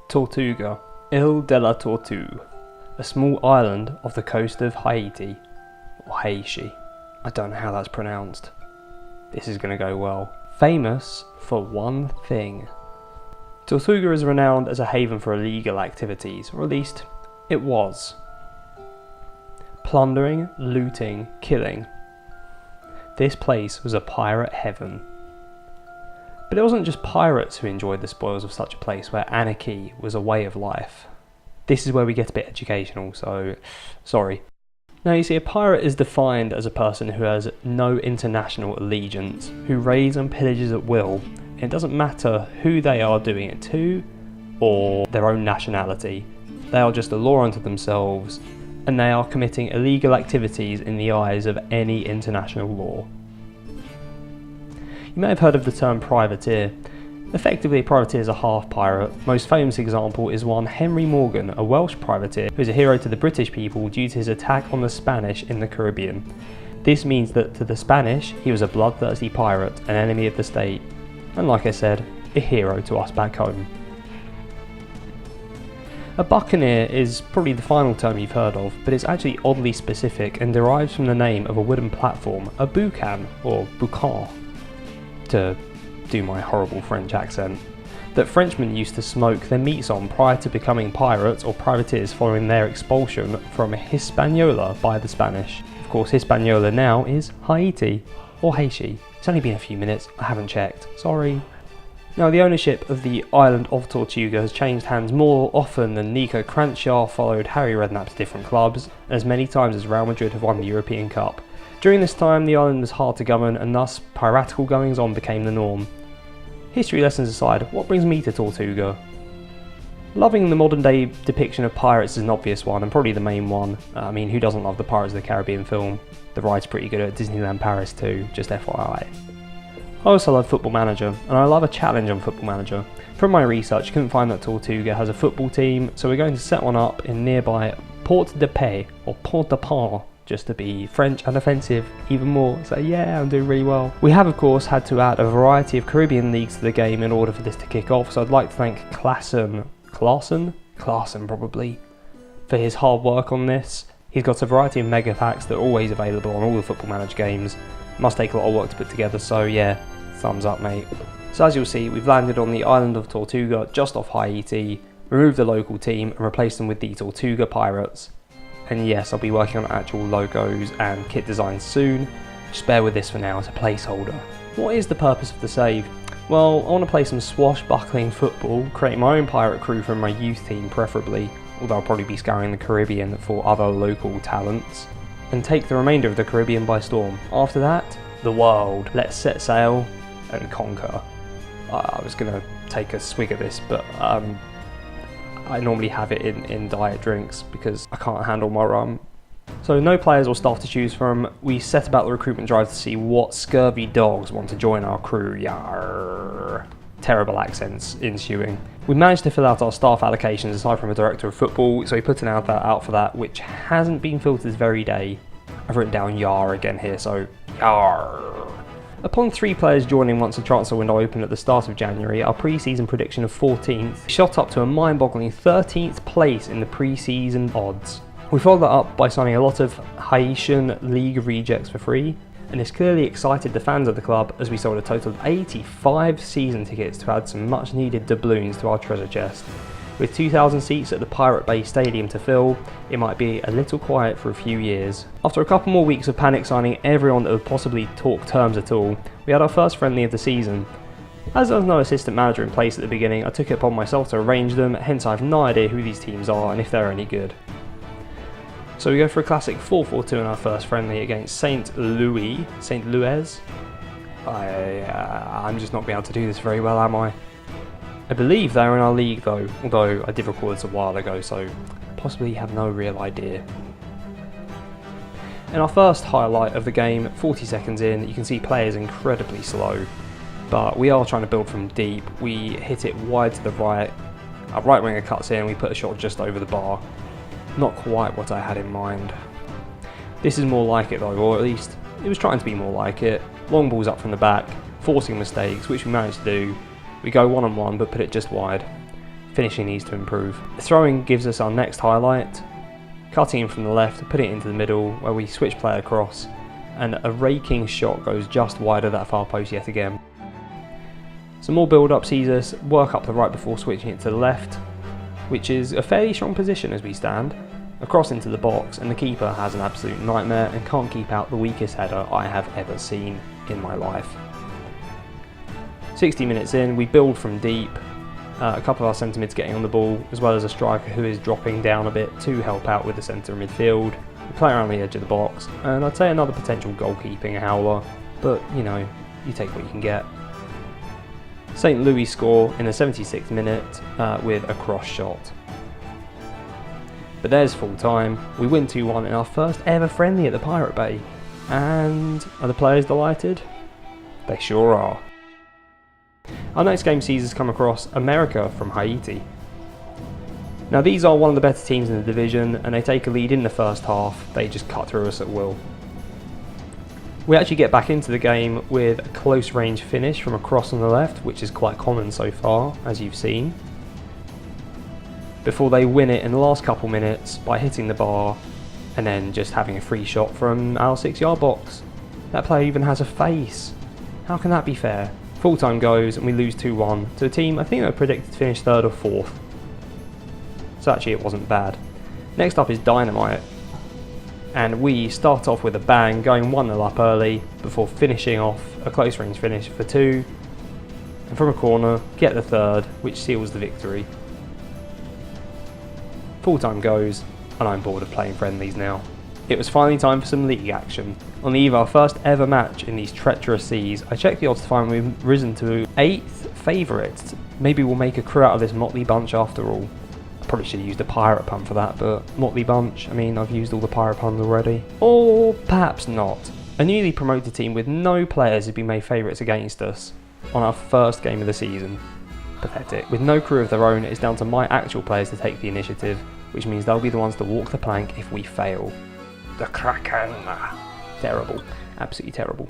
Tortuga, Ile de la Tortue, a small island off the coast of Haiti, or Haiti. I don't know how that's pronounced. This is going to go well. Famous for one thing. Tortuga is renowned as a haven for illegal activities, or at least it was. Plundering, looting, killing. This place was a pirate heaven. But it wasn't just pirates who enjoyed the spoils of such a place where anarchy was a way of life. This is where we get a bit educational, so sorry. Now you see, a pirate is defined as a person who has no international allegiance, who raids and pillages at will. It doesn't matter who they are doing it to, or their own nationality. They are just a law unto themselves, and they are committing illegal activities in the eyes of any international law. You may have heard of the term privateer. Effectively, a privateer is a half pirate. Most famous example is one Henry Morgan, a Welsh privateer who is a hero to the British people due to his attack on the Spanish in the Caribbean. This means that to the Spanish, he was a bloodthirsty pirate, an enemy of the state, and like I said, a hero to us back home. A buccaneer is probably the final term you've heard of, but it's actually oddly specific and derives from the name of a wooden platform, a boucan or boucan, to do my horrible French accent, that Frenchmen used to smoke their meats on prior to becoming pirates or privateers following their expulsion from Hispaniola by the Spanish. Of course, Hispaniola now is Haiti, or Haiti. It's only been a few minutes, I haven't checked, sorry. Now, the ownership of the island of Tortuga has changed hands more often than Nico Cranchar followed Harry Redknapp to different clubs, as many times as Real Madrid have won the European Cup. During this time, the island was hard to govern, and thus piratical goings-on became the norm. History lessons aside, what brings me to Tortuga? Loving the modern-day depiction of pirates is an obvious one, and probably the main one. I mean, who doesn't love the Pirates of the Caribbean film? The ride's pretty good at Disneyland Paris too, just FYI. I also love Football Manager, and I love a challenge on Football Manager. From my research, I couldn't find that Tortuga has a football team, so we're going to set one up in nearby Port-de-Paix, or Port-de-Paix, just to be French and offensive even more, so yeah, I'm doing really well. We have of course had to add a variety of Caribbean leagues to the game in order for this to kick off, so I'd like to thank Klassen probably, for his hard work on this. He's got a variety of mega packs that are always available on all the Football Manager games. Must take a lot of work to put together, so yeah, thumbs up mate. So as you'll see, we've landed on the island of Tortuga, just off Haiti, removed the local team and replaced them with the Tortuga Pirates. And yes, I'll be working on actual logos and kit designs soon. Just bear with this for now as a placeholder. What is the purpose of the save? Well, I want to play some swashbuckling football, create my own pirate crew from my youth team preferably, although I'll probably be scouring the Caribbean for other local talents, and take the remainder of the Caribbean by storm. After that, the world. Let's set sail and conquer. I was going to take a swig of this, but I normally have it in diet drinks because I can't handle my rum. So no players or staff to choose from. We set about the recruitment drive to see what scurvy dogs want to join our crew. Yarr. Terrible accents ensuing. We managed to fill out our staff allocations aside from a director of football, so we put an advert out for that, which hasn't been filled this very day. I've written down Yar again here, so Yar. Upon 3 players joining once the transfer window opened at the start of January, our pre-season prediction of 14th shot up to a mind-boggling 13th place in the pre-season odds. We followed that up by signing a lot of Haitian League rejects for free, and this clearly excited the fans of the club as we sold a total of 85 season tickets to add some much needed doubloons to our treasure chest. With 2,000 seats at the Pirate Bay Stadium to fill, it might be a little quiet for a few years. After a couple more weeks of panic signing everyone that would possibly talk terms at all, we had our first friendly of the season. As there was no assistant manager in place at the beginning, I took it upon myself to arrange them, hence I have no idea who these teams are and if they're any good. So we go for a classic 4-4-2 in our first friendly against St. Louis. I'm just not being able to do this very well, am I? I believe they're in our league though, although I did record this a while ago, so possibly have no real idea. In our first highlight of the game, 40 seconds in, you can see players incredibly slow, but we are trying to build from deep. We hit it wide to the right, our right winger cuts in, we put a shot just over the bar. Not quite what I had in mind. This is more like it though, or at least it was trying to be more like it. Long balls up from the back, forcing mistakes, which we managed to do. We go one-on-one but put it just wide. finishing needs to improve. The throwing gives us our next highlight, cutting in from the left, putting it into the middle where we switch play across, and a raking shot goes just wide of that far post yet again. Some more build up sees us work up the right before switching it to the left, which is a fairly strong position as we stand, across into the box, and the keeper has an absolute nightmare and can't keep out the weakest header I have ever seen in my life. 60 minutes in, we build from deep, a couple of our centre mids getting on the ball, as well as a striker who is dropping down a bit to help out with the centre midfield. We play around the edge of the box, and I'd say another potential goalkeeping howler, but you know, you take what you can get. St. Louis score in the 76th minute with a cross shot. But there's full time, we win 2-1 in our first ever friendly at the Pirate Bay. And are the players delighted? They sure are. Our next game sees us come across America from Haiti. Now these are one of the better teams in the division, and they take a lead in the first half, they just cut through us at will. We actually get back into the game with a close range finish from a cross on the left, which is quite common so far, as you've seen, before they win it in the last couple minutes by hitting the bar and then just having a free shot from our 6-yard box. That player even has a face. How can that be fair? Full time goes and we lose 2-1 to a team I think they were predicted to finish 3rd or 4th. So actually it wasn't bad. Next up is Dynamite. And we start off with a bang, going 1-0 up early before finishing off a close range finish for 2. And from a corner, get the 3rd, which seals the victory. Full time goes, and I'm bored of playing friendlies now. It was finally time for some league action. On the eve of our first ever match in these treacherous seas, I checked the odds to find we've risen to 8th favourites. Maybe we'll make a crew out of this motley bunch after all. I probably should have used a pirate pun for that, but motley bunch, I mean, I've used all the pirate puns already. Or perhaps not. A newly promoted team with no players has been made favourites against us on our first game of the season. Pathetic. With no crew of their own, it's down to my actual players to take the initiative, which means they'll be the ones to walk the plank if we fail. The Kraken. Terrible. Absolutely terrible.